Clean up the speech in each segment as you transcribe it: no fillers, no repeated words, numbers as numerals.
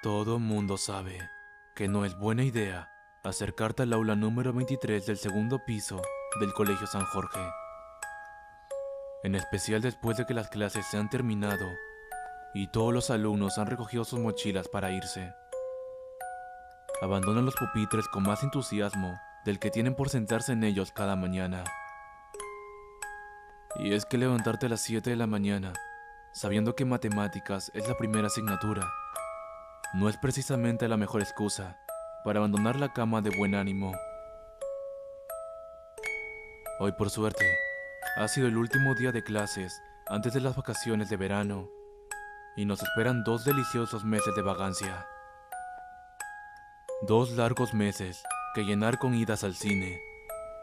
Todo mundo sabe que no es buena idea acercarte al aula número 23 del segundo piso del Colegio San Jorge, en especial después de que las clases se han terminado y todos los alumnos han recogido sus mochilas para irse. Abandonan los pupitres con más entusiasmo del que tienen por sentarse en ellos cada mañana. Y es que levantarte a las 7 de la mañana, sabiendo que matemáticas es la primera asignatura, no es precisamente la mejor excusa para abandonar la cama de buen ánimo. Hoy, por suerte, ha sido el último día de clases antes de las vacaciones de verano y nos esperan 2 deliciosos meses de vagancia. 2 largos meses que llenar con idas al cine,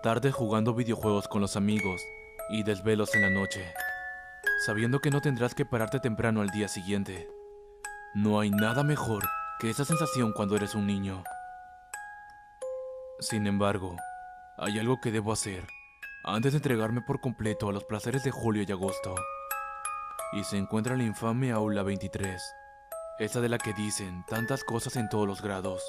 tardes jugando videojuegos con los amigos y desvelos en la noche, sabiendo que no tendrás que pararte temprano al día siguiente. No hay nada mejor que esa sensación cuando eres un niño. Sin embargo, hay algo que debo hacer antes de entregarme por completo a los placeres de julio y agosto. Y se encuentra en la infame aula 23, esa de la que dicen tantas cosas en todos los grados.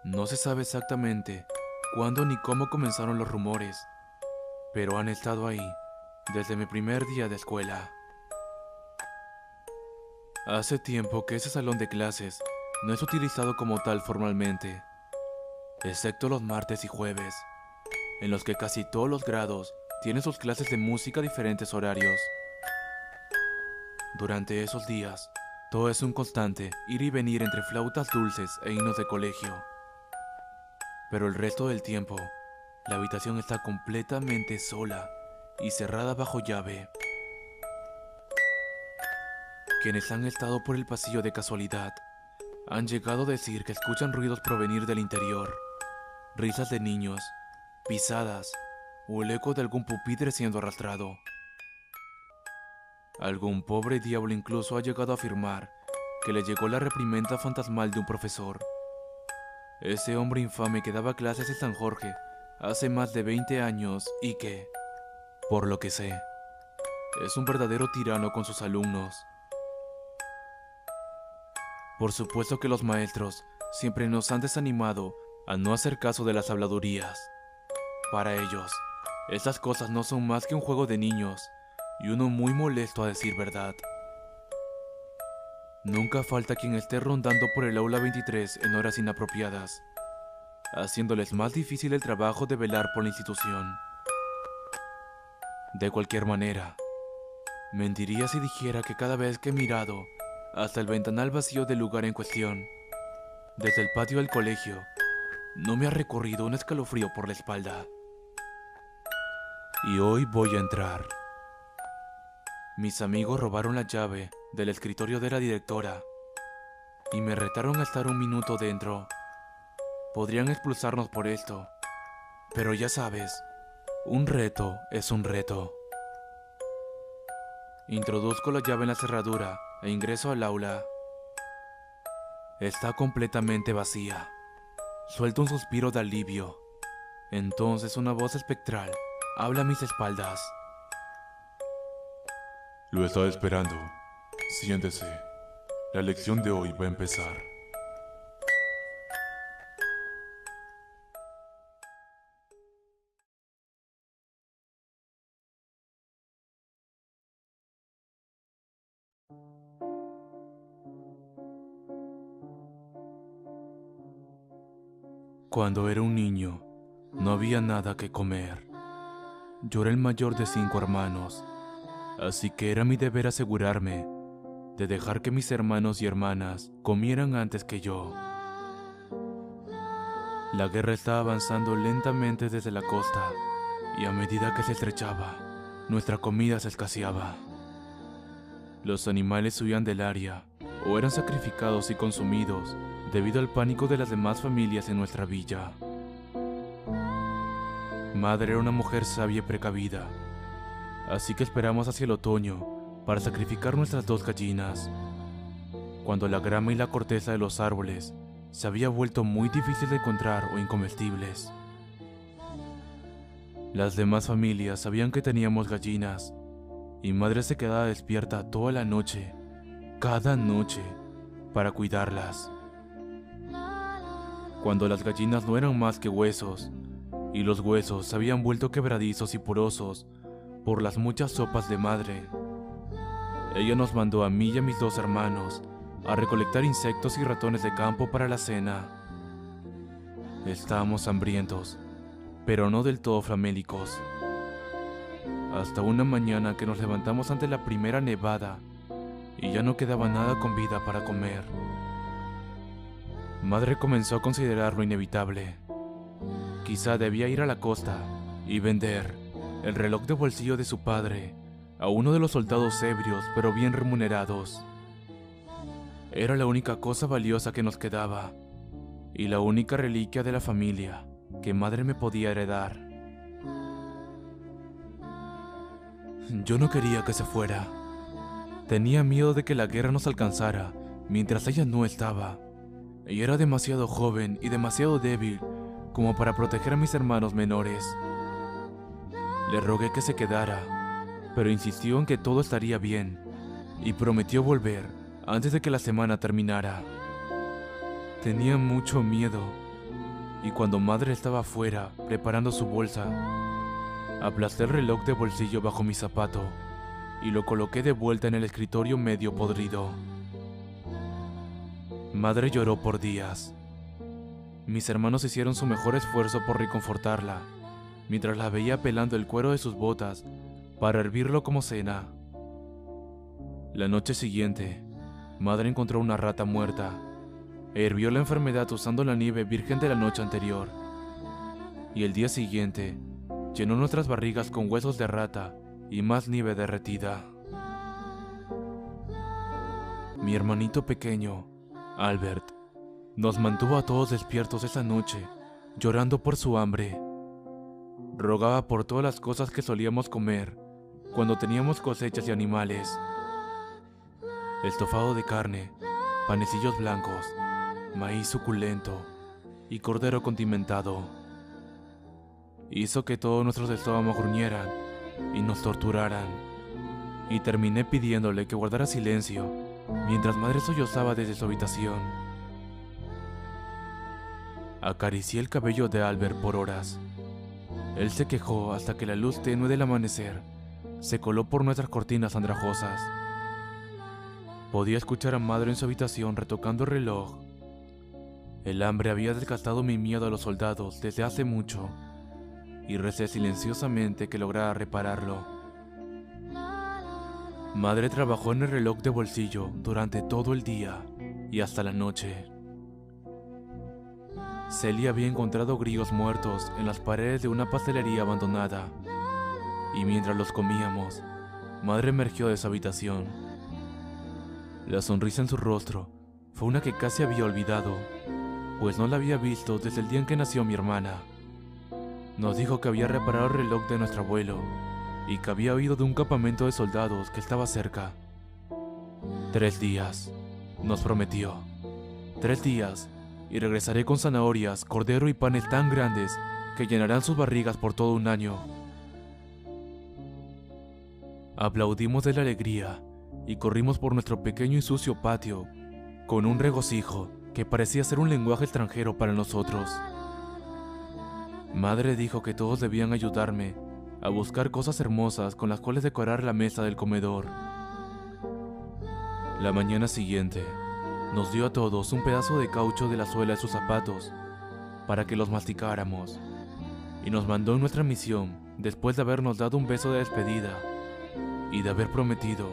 No se sabe exactamente cuándo ni cómo comenzaron los rumores, pero han estado ahí desde mi primer día de escuela. Hace tiempo que ese salón de clases no es utilizado como tal formalmente, excepto los martes y jueves, en los que casi todos los grados tienen sus clases de música a diferentes horarios. Durante esos días, todo es un constante ir y venir entre flautas dulces e himnos de colegio. Pero el resto del tiempo, la habitación está completamente sola y cerrada bajo llave. Quienes han estado por el pasillo de casualidad han llegado a decir que escuchan ruidos provenir del interior, risas de niños, pisadas o el eco de algún pupitre siendo arrastrado. Algún pobre diablo incluso ha llegado a afirmar que le llegó la reprimenda fantasmal de un profesor. Ese hombre infame que daba clases en San Jorge hace más de 20 años y que, por lo que sé, es un verdadero tirano con sus alumnos. Por supuesto que los maestros siempre nos han desanimado a no hacer caso de las habladurías. Para ellos, esas cosas no son más que un juego de niños y uno muy molesto a decir verdad. Nunca falta quien esté rondando por el aula 23 en horas inapropiadas, haciéndoles más difícil el trabajo de velar por la institución. De cualquier manera, mentiría si dijera que cada vez que he mirado hasta el ventanal vacío del lugar en cuestión, desde el patio del colegio, no me ha recorrido un escalofrío por la espalda. Y hoy voy a entrar. Mis amigos robaron la llave del escritorio de la directora y me retaron a estar un minuto dentro. Podrían expulsarnos por esto, pero ya sabes, un reto es un reto. Introduzco la llave en la cerradura e ingreso al aula. Está completamente vacía. Suelto un suspiro de alivio. Entonces una voz espectral habla a mis espaldas. Lo estaba esperando. Siéntese. La lección de hoy va a empezar. Cuando era un niño, no había nada que comer. Yo era el mayor de 5 hermanos, así que era mi deber asegurarme de dejar que mis hermanos y hermanas comieran antes que yo. La guerra estaba avanzando lentamente desde la costa, y a medida que se estrechaba, nuestra comida se escaseaba. Los animales huían del área, o eran sacrificados y consumidos debido al pánico de las demás familias en nuestra villa. Madre era una mujer sabia y precavida, así que esperamos hacia el otoño para sacrificar nuestras 2 gallinas, cuando la grama y la corteza de los árboles se había vuelto muy difícil de encontrar o incomestibles. Las demás familias sabían que teníamos gallinas, y madre se quedaba despierta toda la noche, cada noche, para cuidarlas. Cuando las gallinas no eran más que huesos, y los huesos se habían vuelto quebradizos y porosos por las muchas sopas de madre, ella nos mandó a mí y a mis 2 hermanos a recolectar insectos y ratones de campo para la cena. Estábamos hambrientos, pero no del todo famélicos. Hasta una mañana que nos levantamos ante la primera nevada y ya no quedaba nada con vida para comer. Madre comenzó a considerarlo inevitable. Quizá debía ir a la costa y vender el reloj de bolsillo de su padre a uno de los soldados ebrios pero bien remunerados. Era la única cosa valiosa que nos quedaba y la única reliquia de la familia que madre me podía heredar. Yo no quería que se fuera. Tenía miedo de que la guerra nos alcanzara mientras ella no estaba. Ella era demasiado joven y demasiado débil como para proteger a mis hermanos menores. Le rogué que se quedara, pero insistió en que todo estaría bien y prometió volver antes de que la semana terminara. Tenía mucho miedo y cuando madre estaba afuera preparando su bolsa, aplasté el reloj de bolsillo bajo mi zapato y lo coloqué de vuelta en el escritorio medio podrido. Madre lloró por días. Mis hermanos hicieron su mejor esfuerzo por reconfortarla, mientras la veía pelando el cuero de sus botas para hervirlo como cena. La noche siguiente, madre encontró una rata muerta e hirvió la enfermedad usando la nieve virgen de la noche anterior. Y el día siguiente, llenó nuestras barrigas con huesos de rata y más nieve derretida. Mi hermanito pequeño, Albert, nos mantuvo a todos despiertos esa noche, llorando por su hambre. Rogaba por todas las cosas que solíamos comer cuando teníamos cosechas y animales. Estofado de carne, panecillos blancos, maíz suculento y cordero condimentado. Hizo que todos nuestros estómagos gruñeran y nos torturaran, y terminé pidiéndole que guardara silencio mientras madre sollozaba desde su habitación. Acaricié el cabello de Albert por horas. Él se quejó hasta que la luz tenue del amanecer se coló por nuestras cortinas andrajosas. Podía escuchar a madre en su habitación retocando el reloj. El hambre había desgastado mi miedo a los soldados desde hace mucho, y recé silenciosamente que lograra repararlo. Madre trabajó en el reloj de bolsillo durante todo el día y hasta la noche. Celia había encontrado grillos muertos en las paredes de una pastelería abandonada, y mientras los comíamos, madre emergió de su habitación. La sonrisa en su rostro fue una que casi había olvidado, pues no la había visto desde el día en que nació mi hermana. Nos dijo que había reparado el reloj de nuestro abuelo y que había oído de un campamento de soldados que estaba cerca. 3 días, nos prometió. 3 días, y regresaré con zanahorias, cordero y panes tan grandes que llenarán sus barrigas por todo un año. Aplaudimos de la alegría y corrimos por nuestro pequeño y sucio patio con un regocijo que parecía ser un lenguaje extranjero para nosotros. Madre dijo que todos debían ayudarme a buscar cosas hermosas con las cuales decorar la mesa del comedor. La mañana siguiente, nos dio a todos un pedazo de caucho de la suela de sus zapatos para que los masticáramos, y nos mandó en nuestra misión después de habernos dado un beso de despedida y de haber prometido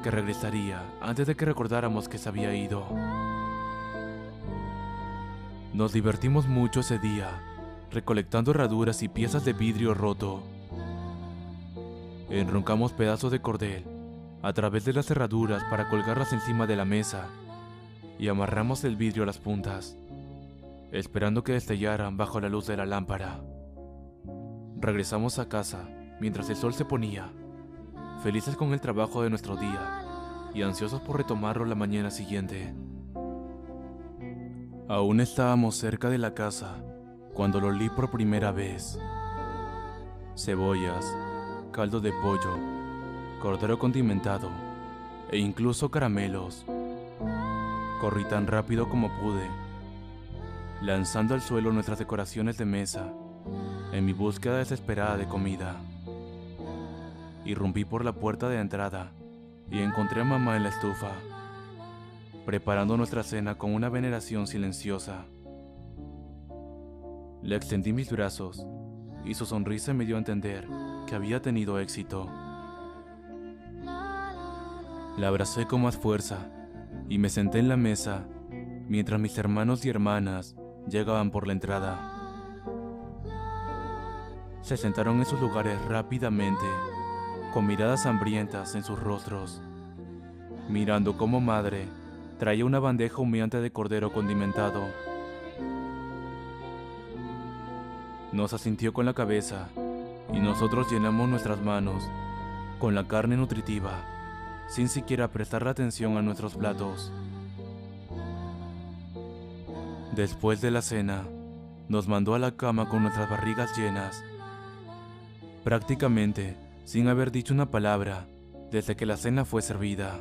que regresaría antes de que recordáramos que se había ido. Nos divertimos mucho ese día, recolectando herraduras y piezas de vidrio roto. Enroncamos pedazos de cordel a través de las cerraduras para colgarlas encima de la mesa y amarramos el vidrio a las puntas, esperando que destellaran bajo la luz de la lámpara. Regresamos a casa mientras el sol se ponía, felices con el trabajo de nuestro día y ansiosos por retomarlo la mañana siguiente. Aún estábamos cerca de la casa cuando lo olí por primera vez. Cebollas, caldo de pollo, cordero condimentado e incluso caramelos. Corrí tan rápido como pude, lanzando al suelo nuestras decoraciones de mesa, en mi búsqueda desesperada de comida. Irrumpí por la puerta de entrada y encontré a mamá en la estufa, preparando nuestra cena con una veneración silenciosa. Le extendí mis brazos y su sonrisa me dio a entender que había tenido éxito. La abracé con más fuerza y me senté en la mesa mientras mis hermanos y hermanas llegaban por la entrada. Se sentaron en sus lugares rápidamente, con miradas hambrientas en sus rostros, mirando cómo madre traía una bandeja humeante de cordero condimentado. Nos asintió con la cabeza y nosotros llenamos nuestras manos con la carne nutritiva, sin siquiera prestar atención a nuestros platos. Después de la cena, nos mandó a la cama con nuestras barrigas llenas, prácticamente sin haber dicho una palabra desde que la cena fue servida.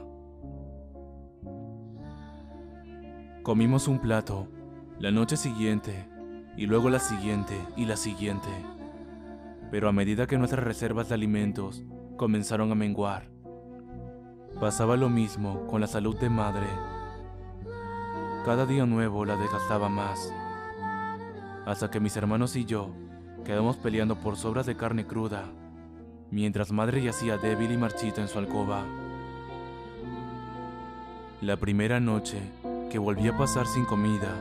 Comimos un plato, la noche siguiente, y luego la siguiente y la siguiente. Pero a medida que nuestras reservas de alimentos comenzaron a menguar, pasaba lo mismo con la salud de madre. Cada día nuevo la desgastaba más, hasta que mis hermanos y yo quedamos peleando por sobras de carne cruda, mientras madre yacía débil y marchita en su alcoba. La primera noche que volví a pasar sin comida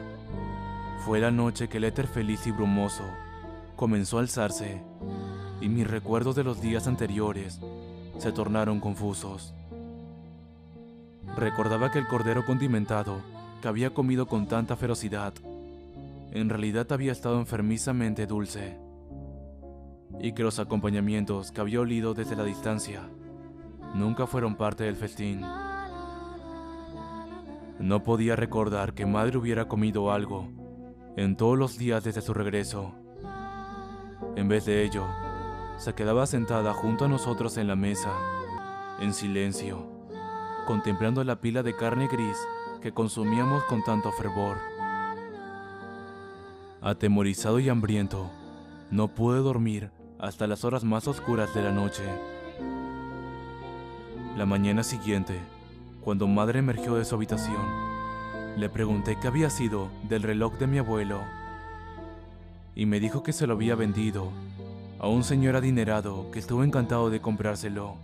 fue la noche que el éter feliz y brumoso comenzó a alzarse y mis recuerdos de los días anteriores se tornaron confusos. Recordaba que el cordero condimentado que había comido con tanta ferocidad en realidad había estado enfermizamente dulce, y que los acompañamientos que había olido desde la distancia nunca fueron parte del festín. No podía recordar que madre hubiera comido algo en todos los días desde su regreso. En vez de ello, se quedaba sentada junto a nosotros en la mesa, en silencio, contemplando la pila de carne gris que consumíamos con tanto fervor. Atemorizado y hambriento, no pude dormir hasta las horas más oscuras de la noche. La mañana siguiente, cuando madre emergió de su habitación, le pregunté qué había sido del reloj de mi abuelo, y me dijo que se lo había vendido a un señor adinerado que estuvo encantado de comprárselo.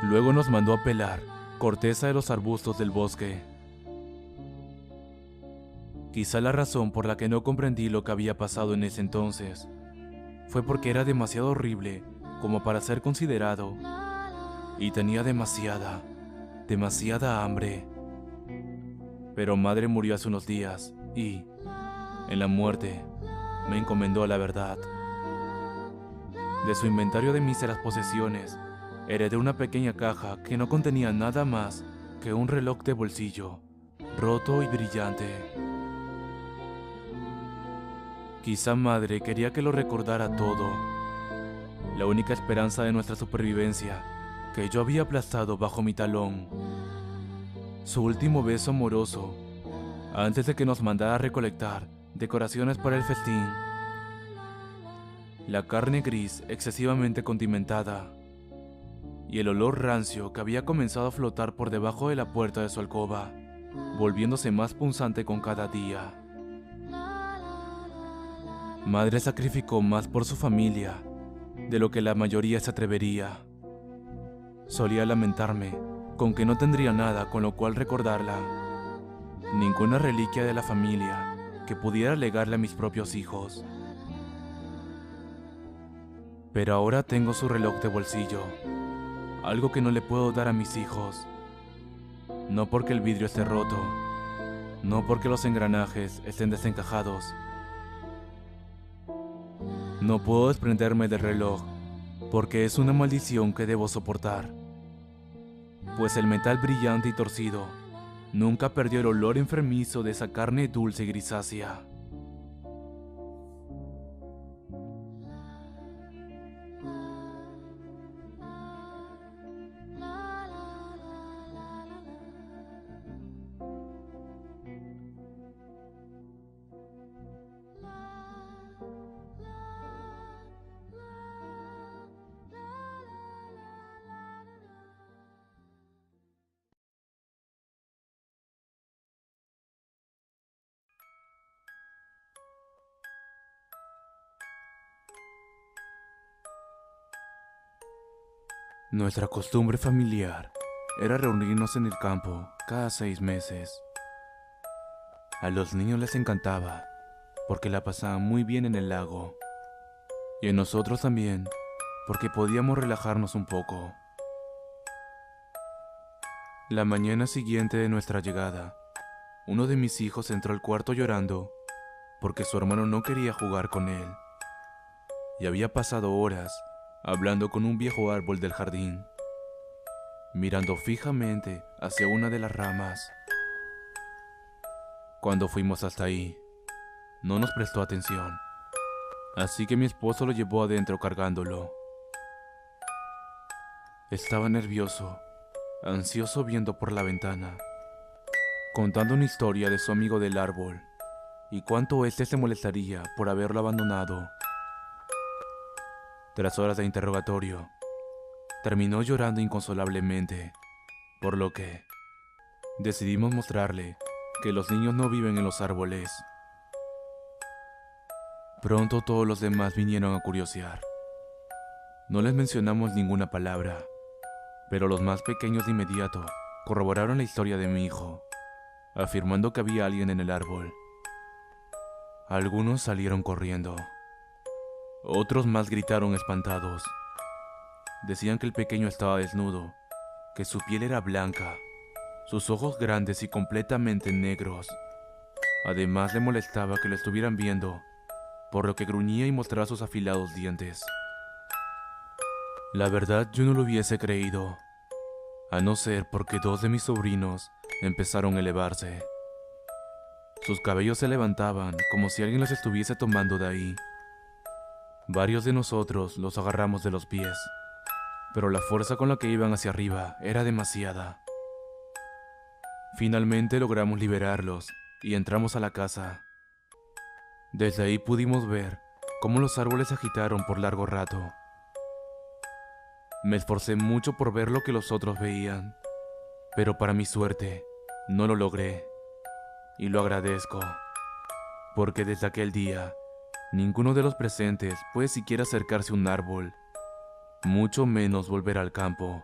Luego nos mandó a pelar corteza de los arbustos del bosque. Quizá la razón por la que no comprendí lo que había pasado en ese entonces fue porque era demasiado horrible como para ser considerado, y tenía demasiada hambre. Pero madre murió hace unos días y, en la muerte, me encomendó a la verdad. De su inventario de míseras posesiones, heredé una pequeña caja que no contenía nada más que un reloj de bolsillo, roto y brillante. Quizá madre quería que lo recordara todo, la única esperanza de nuestra supervivencia que yo había aplastado bajo mi talón. Su último beso amoroso, antes de que nos mandara a recolectar decoraciones para el festín. La carne gris excesivamente condimentada y el olor rancio que había comenzado a flotar por debajo de la puerta de su alcoba, volviéndose más punzante con cada día. Madre sacrificó más por su familia de lo que la mayoría se atrevería. Solía lamentarme con que no tendría nada con lo cual recordarla, ninguna reliquia de la familia que pudiera legarle a mis propios hijos. Pero ahora tengo su reloj de bolsillo, algo que no le puedo dar a mis hijos. No porque el vidrio esté roto, no porque los engranajes estén desencajados. No puedo desprenderme del reloj, porque es una maldición que debo soportar. Pues el metal brillante y torcido nunca perdió el olor enfermizo de esa carne dulce y grisácea. Nuestra costumbre familiar era reunirnos en el campo cada 6 meses. A los niños les encantaba, porque la pasaban muy bien en el lago. Y a nosotros también, porque podíamos relajarnos un poco. La mañana siguiente de nuestra llegada, uno de mis hijos entró al cuarto llorando, porque su hermano no quería jugar con él. Y había pasado horas hablando con un viejo árbol del jardín, mirando fijamente hacia una de las ramas. Cuando fuimos hasta ahí, no nos prestó atención, así que mi esposo lo llevó adentro cargándolo. Estaba nervioso, ansioso viendo por la ventana, contando una historia de su amigo del árbol y cuánto éste se molestaría por haberlo abandonado. Tras horas de interrogatorio, terminó llorando inconsolablemente, por lo que decidimos mostrarle que los niños no viven en los árboles. Pronto todos los demás vinieron a curiosear. No les mencionamos ninguna palabra, pero los más pequeños de inmediato corroboraron la historia de mi hijo, afirmando que había alguien en el árbol. Algunos salieron corriendo. Otros más gritaron espantados. Decían que el pequeño estaba desnudo, que su piel era blanca, sus ojos grandes y completamente negros. Además le molestaba que lo estuvieran viendo, por lo que gruñía y mostraba sus afilados dientes. La verdad yo no lo hubiese creído, a no ser porque 2 de mis sobrinos empezaron a elevarse. Sus cabellos se levantaban como si alguien los estuviese tomando de ahí. Varios de nosotros los agarramos de los pies, pero la fuerza con la que iban hacia arriba era demasiada. Finalmente logramos liberarlos y entramos a la casa. Desde ahí pudimos ver cómo los árboles se agitaron por largo rato. Me esforcé mucho por ver lo que los otros veían, pero para mi suerte no lo logré. Y lo agradezco, porque desde aquel día ninguno de los presentes puede siquiera acercarse a un árbol, mucho menos volver al campo.